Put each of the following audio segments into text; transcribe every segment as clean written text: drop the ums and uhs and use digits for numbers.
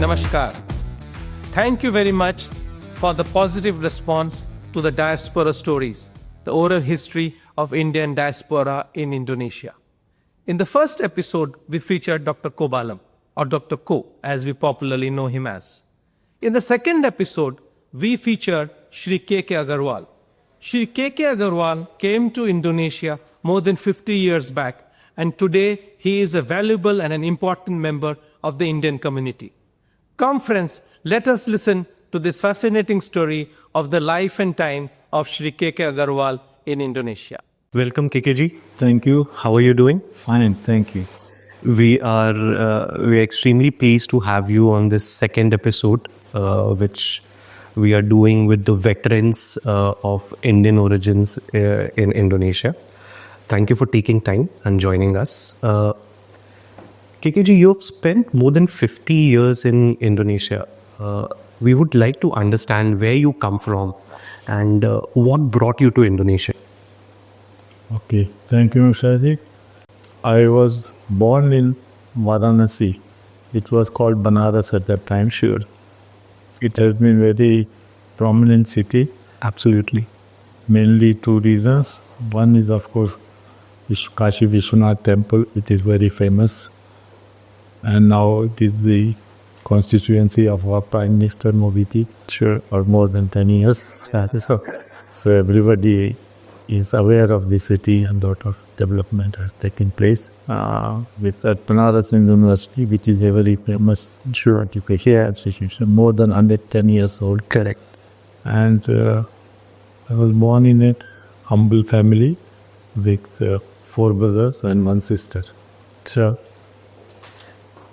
Namaskar. Thank you very much for the positive response to the Diaspora stories, the oral history of Indian diaspora in Indonesia. In the first episode, we featured Dr. Kobalam, or Dr. Ko, as we popularly know him as. In the second episode, we featured Shri K.K. Agarwal. Shri K.K. Agarwal came to Indonesia more than 50 years back, and today he is a valuable and an important member of the Indian community. Come friends, let us listen to this fascinating story of the life and time of Shri K.K. Agarwal in Indonesia. Welcome KKG. Thank you. How are you doing? Fine, thank you. We are extremely pleased to have you on this second episode, which we are doing with the veterans of Indian origins in Indonesia. Thank you for taking time and joining us. KKG, you've spent more than 50 years in Indonesia. We would like to understand where you come from and what brought you to Indonesia. Okay, thank you, Shadik. I was born in Varanasi. It was called Banaras at that time, sure. It has been a very prominent city. Absolutely. Mainly two reasons. One is, of course, Kashi Vishwanath temple, which is very famous. And now it is the constituency of our Prime Minister Mobiti, Sure. for more than 10 years. So everybody is aware of the city, and a lot of development has taken place with at Banaras University, which is a very famous education institution, more than 110 years old. Correct. And I was born in a humble family with 4 brothers and 1 sister. Sure.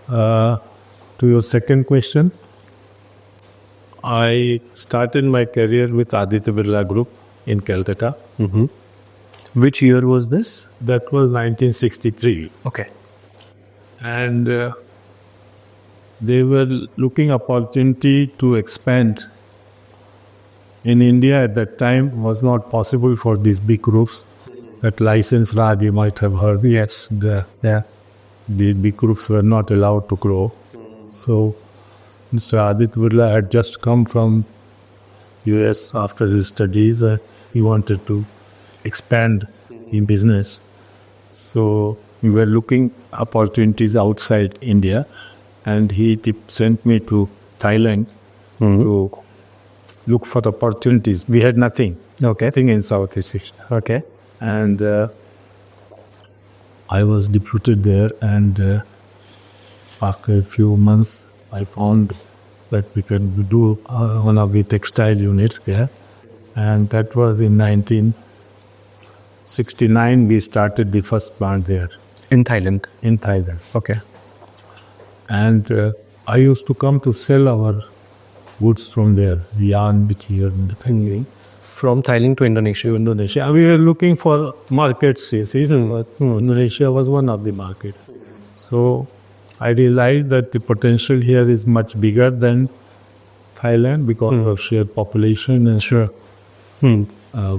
To your second question, I started my career with Aditya Birla Group in Calcutta. Mm-hmm. Which year was this? That was 1963. Okay. And they were looking opportunity to expand. In India at that time was not possible for these big groups. That license Raj, you might have heard. Yes. The big groups were not allowed to grow. So Mr. Aditya Birla had just come from US after his studies. He wanted to expand in business. So we were looking opportunities outside India, and he sent me to Thailand to look for opportunities. We had nothing. Okay. Nothing in Southeast Asia. Okay. And I was deputed there, and after a few months I found that we can do one of the textile units there. And that was in 1969 we started the first plant there. In Thailand. In Thailand. Okay. And I used to come to sell our goods from there, yarn, material, and the thing. From Thailand to Indonesia. Indonesia. We were looking for markets, but Indonesia was one of the markets. So I realized that the potential here is much bigger than Thailand because of sheer population and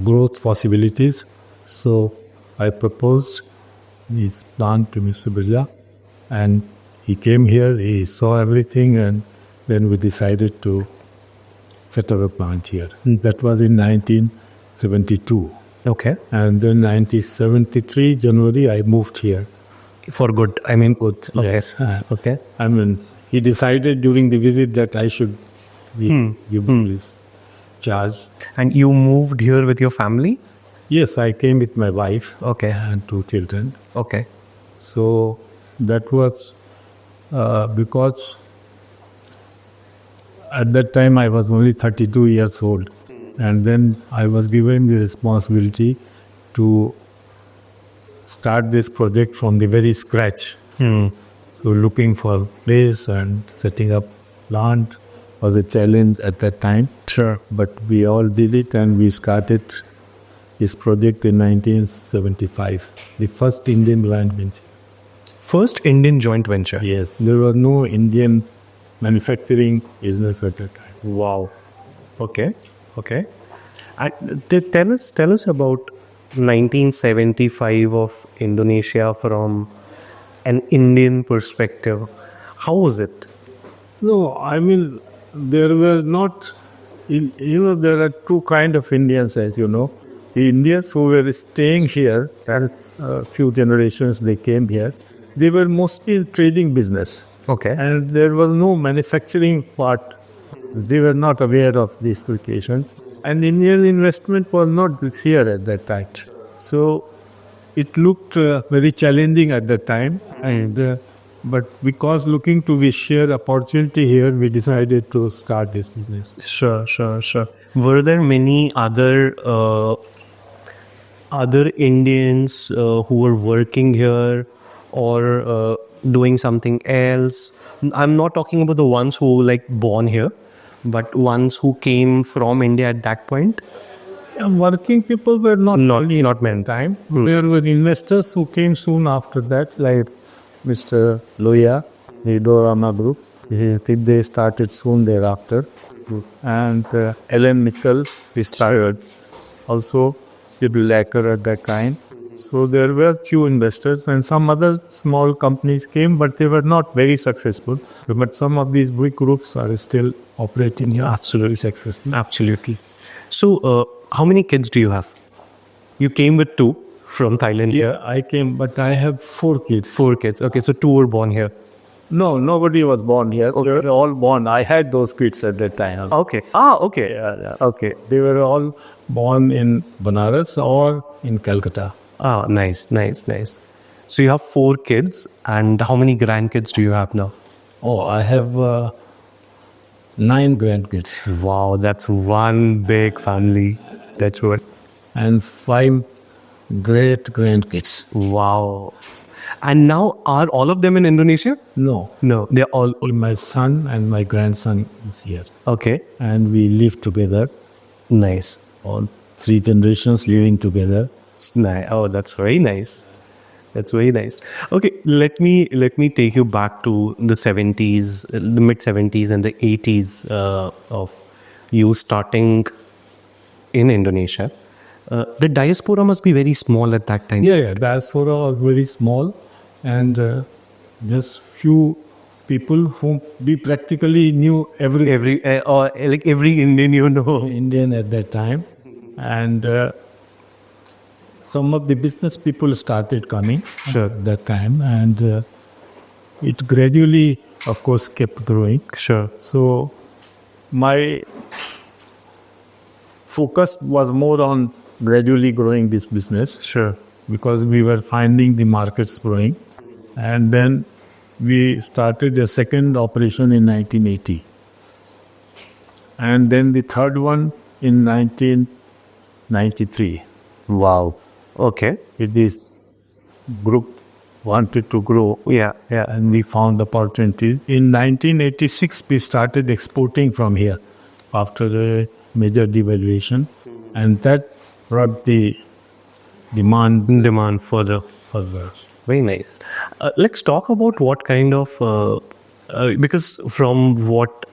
growth possibilities. So I proposed this plan to Mr. Birla, and he came here, he saw everything, and then we decided to set up a plant here. That was in 1972. Okay. And then 1973, January, I moved here. For good. I mean good. Okay. Yes. Okay. I mean, he decided during the visit that I should give him this charge. And you moved here with your family? Yes, I came with my wife Okay. and 2 children. Okay. So that was because at that time I was only 32 years old. And then I was given the responsibility to start this project from the very scratch. So looking for place and setting up plant was a challenge at that time. Sure. But we all did it, and we started this project in 1975, the first Indian joint venture. First Indian joint venture? Yes, there was no Indian manufacturing business at that time. Wow. Okay. Okay. And tell us about 1975 of Indonesia from an Indian perspective. How was it? No, I mean, there were not, there are two kind of Indians, as you know. The Indians who were staying here, as a few generations they came here, they were mostly in trading business. Okay. And there was no manufacturing part. They were not aware of this location. And Indian investment was not here at that time. So it looked very challenging at that time. And but because looking to the sheer opportunity here, we decided to start this business. Sure. Were there many other Indians who were working here or doing something else? I'm not talking about the ones who like born here, but ones who came from India at that point. Working people were not Not many. time. There were investors who came soon after that, like Mr. Loya, the Dorama Group. They started soon thereafter. And Ellen Mitchell, we started also people lacquer at that time. So there were few investors and some other small companies came, but they were not very successful. But some of these big groups are still operating here. Absolutely successful. Absolutely. So, how many kids do you have? You came with two from Thailand. Yeah, I came, but I have 4 kids. 4 kids. Okay, so 2 were born here. No, nobody was born here. They were all born. I had those kids at that time. Okay. Okay. Yeah. Okay. They were all born in Banaras or in Calcutta. Nice. So you have 4 kids, and how many grandkids do you have now? Oh, I have 9 grandkids Wow, that's one big family. That's what. and 5 great grandkids. Wow. And now are all of them in Indonesia? No, No, they're all. my son and my grandson is here, Okay. and we live together. Nice. All 3 generations living together. Nice. Oh, that's very nice. That's very nice. Okay, let me take you back to the 70s, the mid 70s and the 80s of you starting in Indonesia. The diaspora must be very small at that time. Yeah. Diaspora was very small, and just few people whom we practically knew every Like every Indian you know. Indian at that time, and some of the business people started coming at that time, and it gradually, of course, kept growing. Sure. So my focus was more on gradually growing this business. Sure. Because we were finding the markets growing, and then we started a second operation in 1980, and then the third one in 1993. Wow. Okay. With this group wanted to grow, Yeah. and we found opportunity. In 1986, we started exporting from here after a major devaluation, and that brought the Demand further. further. Very nice. Let's talk about what kind of because from what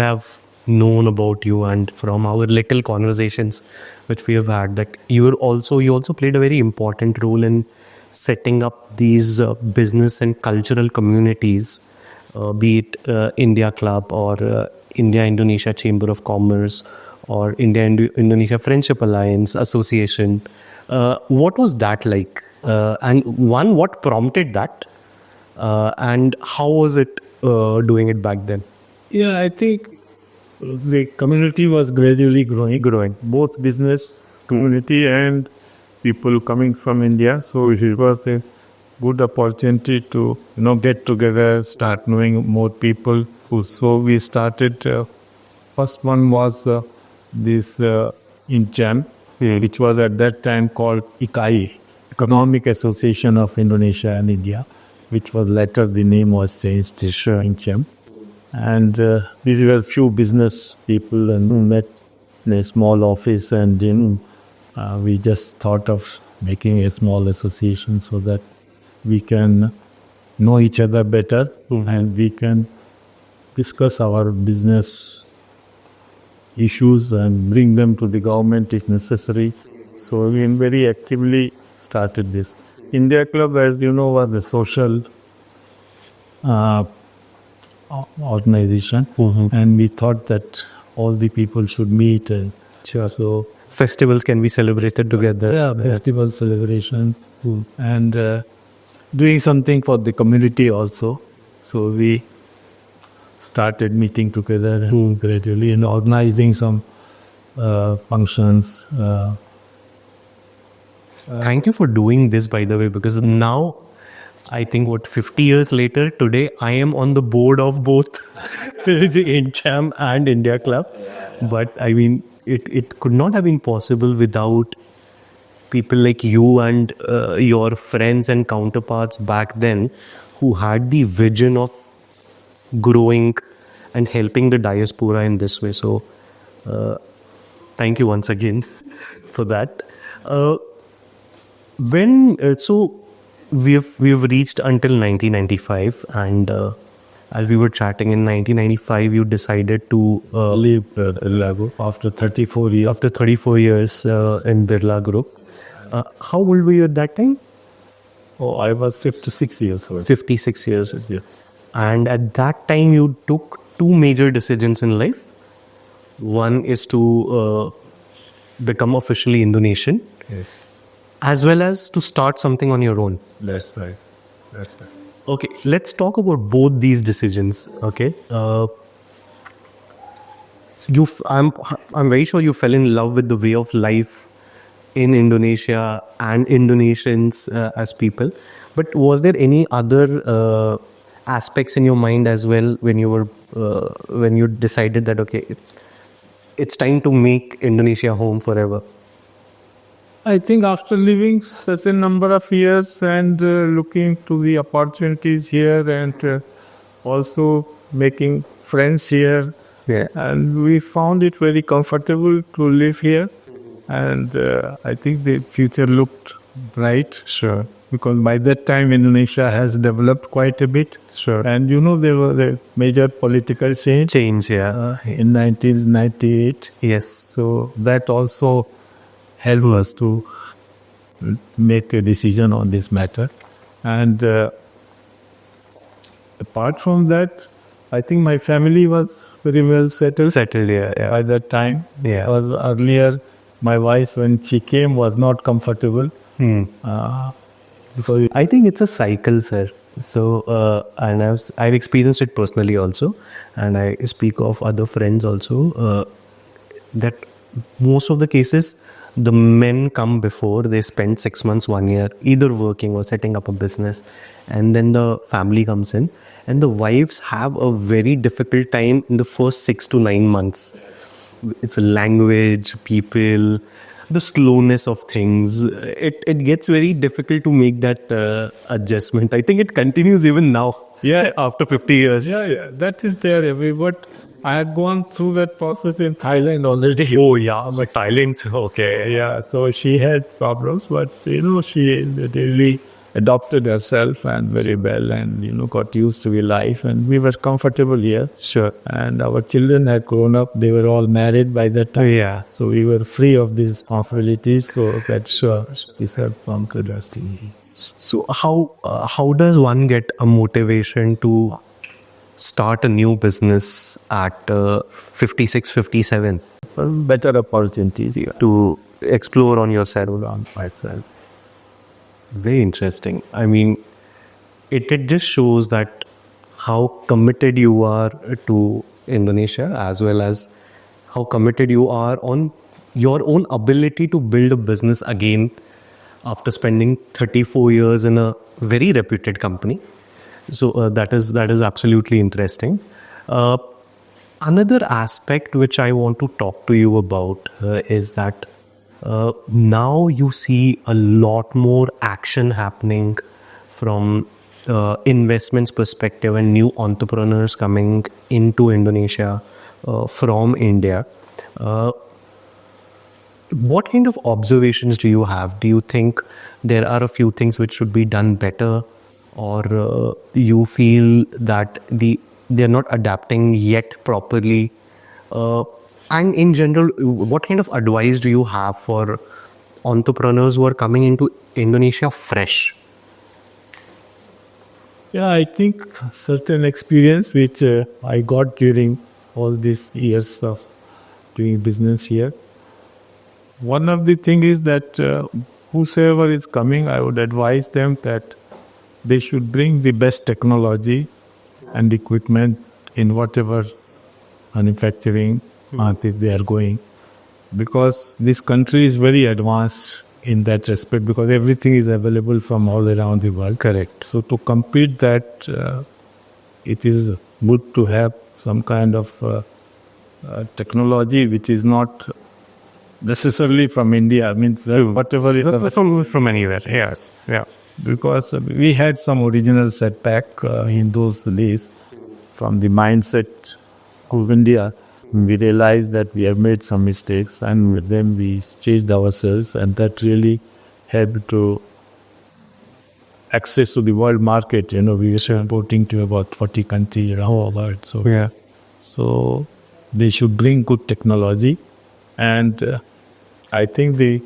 I've known about you and from our little conversations which we have had, that you also played a very important role in setting up these business and cultural communities, be it India Club or India-Indonesia Chamber of Commerce or India-Indonesia Friendship Alliance Association. What was that like? And one, what prompted that? And how was it doing it back then? Yeah, I think the community was gradually growing. Both business community and people coming from India. So it was a good opportunity to get together, start knowing more people. So we started. First one was this in Chem, which was at that time called IKAI, Economic Association of Indonesia and India, which was later the name was changed to in Chem. And these were few business people and met in a small office, and we just thought of making a small association so that we can know each other better and we can discuss our business issues and bring them to the government if necessary. So we very actively started this. India Club, as you know, was a social organization, and we thought that all the people should meet. And Sure. so, Festivals can be celebrated together. yeah, festival celebration, and doing something for the community also. So we started meeting together gradually and organizing some functions. Thank you for doing this, by the way, because now I think 50 years later, today I am on the board of both the INCHAM and India Club. But I mean, it could not have been possible without people like you and your friends and counterparts back then who had the vision of growing and helping the diaspora in this way. So, thank you once again for that. So we've reached until 1995, and as we were chatting in 1995, you decided to Leave Lago after 34 years. after 34 years in Birla Group. How old were you at that time? Oh, I was 56 years old. 56 years. Yes. And at that time, you took two major decisions in life. One is to become officially Indonesian, Yes. as well as to start something on your own. That's right. That's right. Okay, let's talk about both these decisions. Okay, I'm very sure you fell in love with the way of life in Indonesia and Indonesians as people. But was there any other aspects in your mind as well when you decided that okay, it's time to make Indonesia home forever? I think after living such a number of years and looking to the opportunities here and also making friends here, Yeah. and we found it very comfortable to live here. And I think the future looked bright. Sure. Because by that time Indonesia has developed quite a bit. Sure. And there was a major political change Change, yeah. in 1998. Yes. So that also helped us to make a decision on this matter. And apart from that, I think my family was very well settled Settled, yeah. Yeah. by that time. Yeah. Because earlier, my wife, when she came, was not comfortable. Because I think it's a cycle, sir. So, and I've experienced it personally also, and I speak of other friends also, that most of the cases, the men come before, they spend 6 months, 1 year, either working or setting up a business, and then the family comes in, and the wives have a very difficult time in the first 6 to 9 months. It's a language, people, the slowness of things. It gets very difficult to make that adjustment. I think it continues even now. Yeah. After 50 years. yeah, that is there. But I had gone through that process in Thailand already. Oh yeah, but Thailand. Okay. Yeah, so she had problems, but she really adopted herself and very well, and got used to the life, and we were comfortable here. Sure. And our children had grown up; they were all married by that time. Yeah. So we were free of these responsibilities. So that this had conquered us. So how does one get a motivation to start a new business at 56, 57 Better opportunities to explore on yourself? on myself. Very interesting. I mean, it just shows that how committed you are to Indonesia, as well as how committed you are on your own ability to build a business again after spending 34 years in a very reputed company. So that is absolutely interesting. Another aspect which I want to talk to you about is that now you see a lot more action happening from investments perspective and new entrepreneurs coming into Indonesia from India. What kind of observations do you have? Do you think there are a few things which should be done better, or you feel that they're not adapting yet properly? And in general, what kind of advice do you have for entrepreneurs who are coming into Indonesia fresh? Yeah, I think certain experience which I got during all these years of doing business here. One of the thing is that whosoever is coming, I would advise them that they should bring the best technology and equipment in whatever manufacturing market they are going, because this country is very advanced in that respect, because everything is available from all around the world. Correct. So to compete that, it is good to have some kind of technology which is not necessarily from India. I mean, whatever is From anywhere. Yes. Yeah. because we had some original setback in those days from the mindset of India. We realized that we have made some mistakes, and with them we changed ourselves, and that really helped to access to the world market. You know, we were exporting to about 40 countries around the world. So, Yeah. so they should bring good technology, and I think the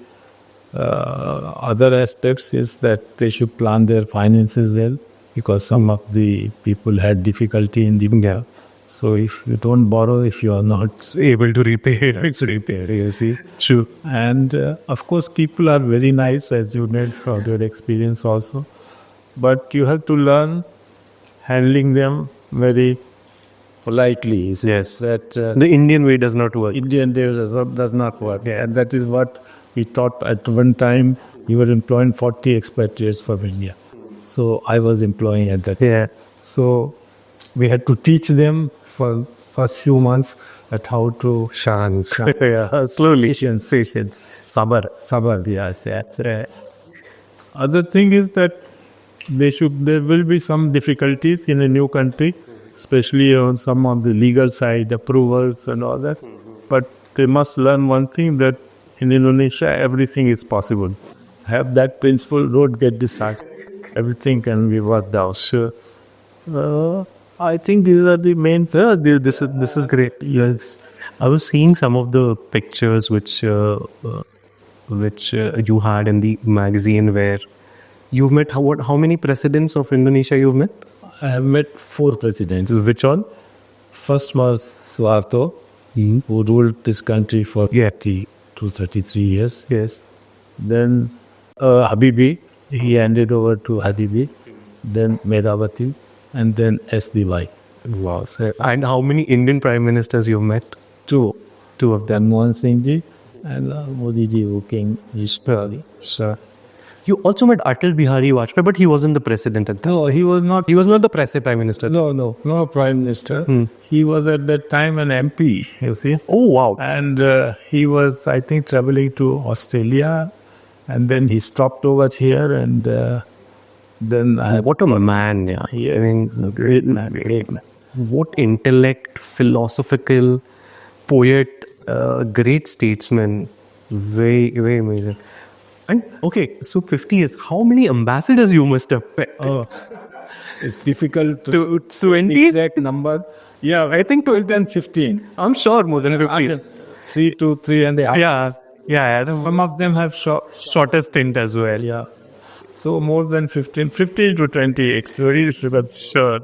other aspects is that they should plan their finances well, because some of the people had difficulty in the So if you don't borrow, if you are not Able to repay. it's repair, you see. True. And of course, people are very nice, as you know from your experience also. But you have to learn handling them very politely. Yes. That The Indian way does not work. Indian day does not work. Yeah, and that is what we thought at one time. We were employing 40 expatriates from India. So I was employing at that. Yeah. So we had to teach them for first few months at how to Shant. Yeah. Slowly. patience. Sabar. Sabar, yes. Other thing is that there will be some difficulties in a new country, especially on some of the legal side, approvals and all that. But they must learn one thing, that in Indonesia everything is possible. Have that principle, don't get disheartened. Everything can be worked out. Sure. I think these are the main things. This is great. Yes. I was seeing some of the pictures which you had in the magazine where you've met how many presidents of Indonesia you've met? I have met 4 presidents. Which all? First was Suharto, who ruled this country for 30 to 33 years. Yes. Then Habibi, he handed over to Habibi. Then Medawati, and then SDY. Wow. And how many Indian prime ministers you've met? 2 of them. Manmohan Singh ji and Modi ji, who came recently. Sir. You also met Atal Bihari Vajpayee, but he wasn't the president at that. No, he was not. He was not the prime minister. No prime minister. He was at that time an MP. You see. Oh wow. And he was, I think, traveling to Australia, and then he stopped over here, and then What a man, yeah. Yes, I mean, great man. what intellect, philosophical, poet, great statesman. Very, very amazing. And okay, so 50 years, how many ambassadors you must have met? It's difficult To the 20? exact number. Yeah, I think 12 and 15. I'm sure more than 50. 3 to 3 and a half. Yeah. Some of them have Shortest stint as well. Yeah. So more than 15 to 20. It's very difficult. Sure.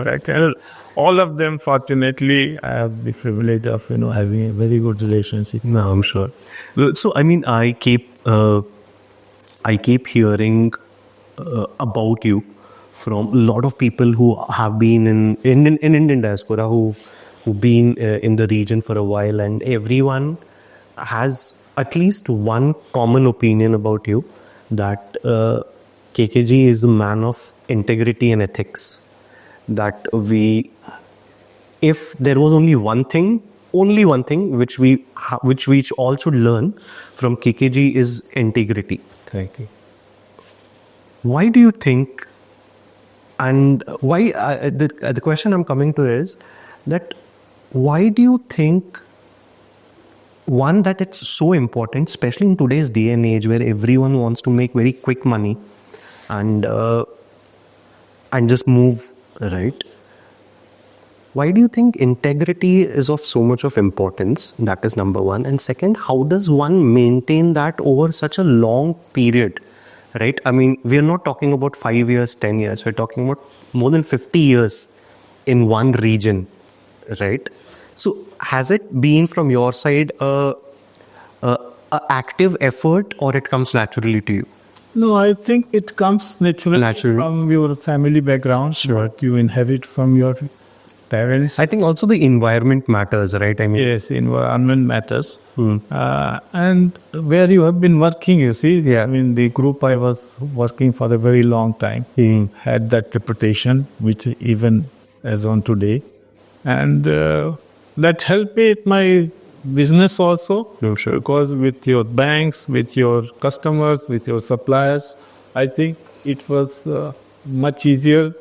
I can, all of them, fortunately, I have the privilege of having a very good relationship. No, I'm sure. So I mean, I keep hearing about you from a lot of people who have been in Indian diaspora, who've been in the region for a while, and everyone has at least one common opinion about you, that KKG is a man of integrity and ethics. That if there was only one thing which we all should learn from KKG is integrity. Thank you. Why do you think, and why the question I'm coming to is that why do you think, one, that it's so important, especially in today's day and age where everyone wants to make very quick money and just move, right? Why do you think integrity is of so much of importance? That is number one. And second, how does one maintain that over such a long period? right? I mean, we're not talking about 5 years, 10 years. We're talking about more than 50 years in one region, right? So has it been from your side a active effort, or it comes naturally to you? No, I think it comes naturally from your family background, what you inherit from your parents. I think also the environment matters, right? I mean, Yes, environment matters. And where you have been working, you see, I mean, the group I was working for a very long time had that reputation, which even as on today. And that helped me with my business also. Sure. Because with your banks, with your customers, with your suppliers, I think it was much easier.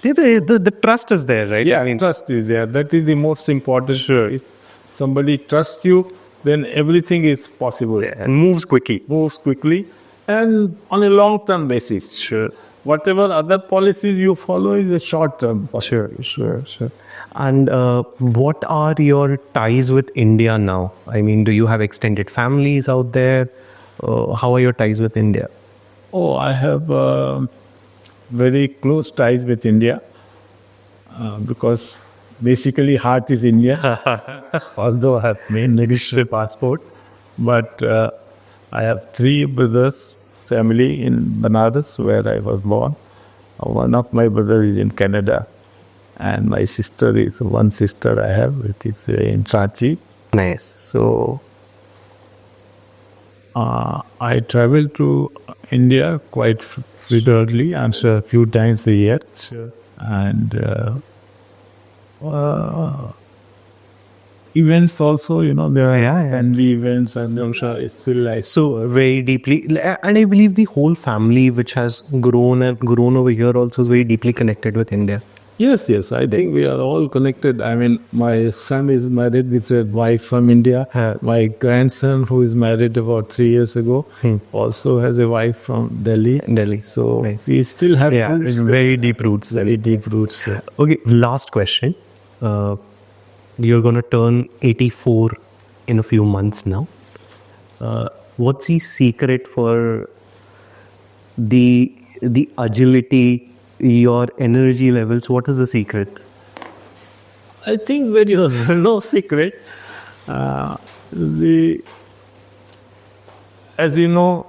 the trust is there, right? Yeah, I mean, trust is there. That is the most important. Sure. If somebody trusts you, then everything is possible. and moves quickly. Moves quickly and on a long-term basis. Sure. Whatever other policies you follow is a short-term. Sure. And what are your ties with India now? I mean, do you have extended families out there? How are your ties with India? Oh, I have very close ties with India because basically heart is India. Although I have made registered passport, but I have 3 brothers family in Banaras where I was born. One of my brothers is in Canada, and my sister is one sister I have, which is in Ranchi. Nice. So, I travel to India quite regularly. I'm sure a few times a year. sure. And events also, there are family events, and I'm sure it's still like So very deeply, and I believe the whole family, which has grown over here, also is very deeply connected with India. Yes, I think we are all connected. I mean, my son is married with a wife from India. My grandson, who is married about 3 years ago, also has a wife from Delhi. So we still have It's very deep roots. very deep roots. Okay, last question. You're going to turn 84 in a few months now. What's the secret for the agility, your energy levels? What is the secret? I think there is no secret. As you know,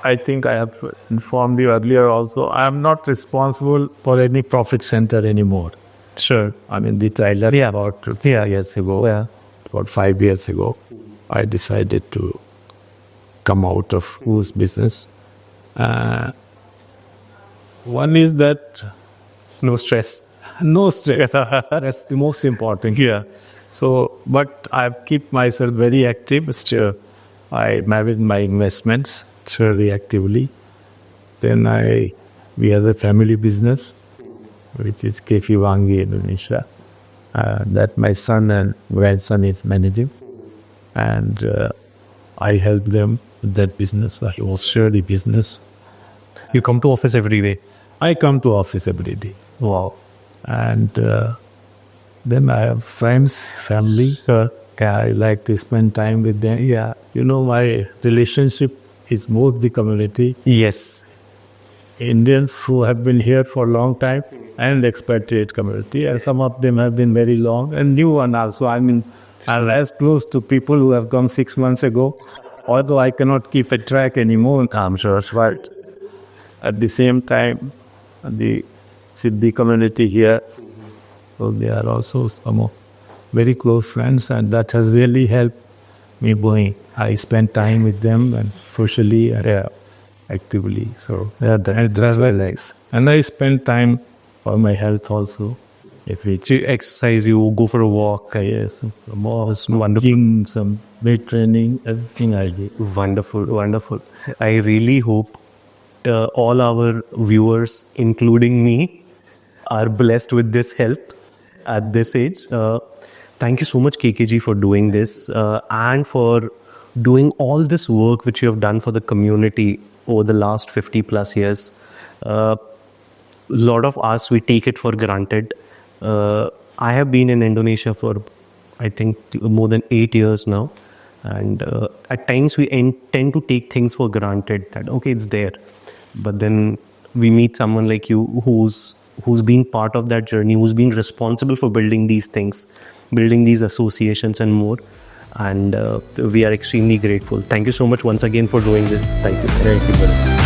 I think I have informed you earlier also, I am not responsible for any profit center anymore. Sure. I mean, I left about 3 years ago. Yeah. About 5 years ago, I decided to come out of whose business. One is that No stress. no stress. That's the most important. Yeah. So, but I keep myself very active. Still, I manage my investments very actively. Then we have a family business, which is Kefi Wangi, Indonesia. That my son and grandson is managing. And I help them with that business. I also the business. You come to office every day. I come to office every day. Wow. And then I have friends, family. I like to spend time with them. Yeah. My relationship is both the community, Yes. Indians who have been here for a long time, and expatriate community. And some of them have been very long, and new one also. I mean, I'm as close to people who have come 6 months ago, although I cannot keep a track anymore. I'm sure. But at the same time, the Siddhi community here, so they are also some of very close friends, and that has really helped me going. I spend time with them and socially and actively. So That's very nice. and I spend time for my health also. If it You exercise, you go for a walk. yes, more Wonderful. gym, some weight training, everything I do. Wonderful. I really hope all our viewers, including me, are blessed with this health at this age. Thank you so much, KKG, for doing this and for doing all this work which you have done for the community over the last 50 plus years. A lot of us, we take it for granted. I have been in Indonesia for, I think, more than 8 years now. And at times we tend to take things for granted that, okay, it's there. but then we meet someone like you who's been part of that journey, who's been responsible for building these things, building these associations and more. And we are extremely grateful. Thank you so much once again for doing this. Thank you. Thank you very much.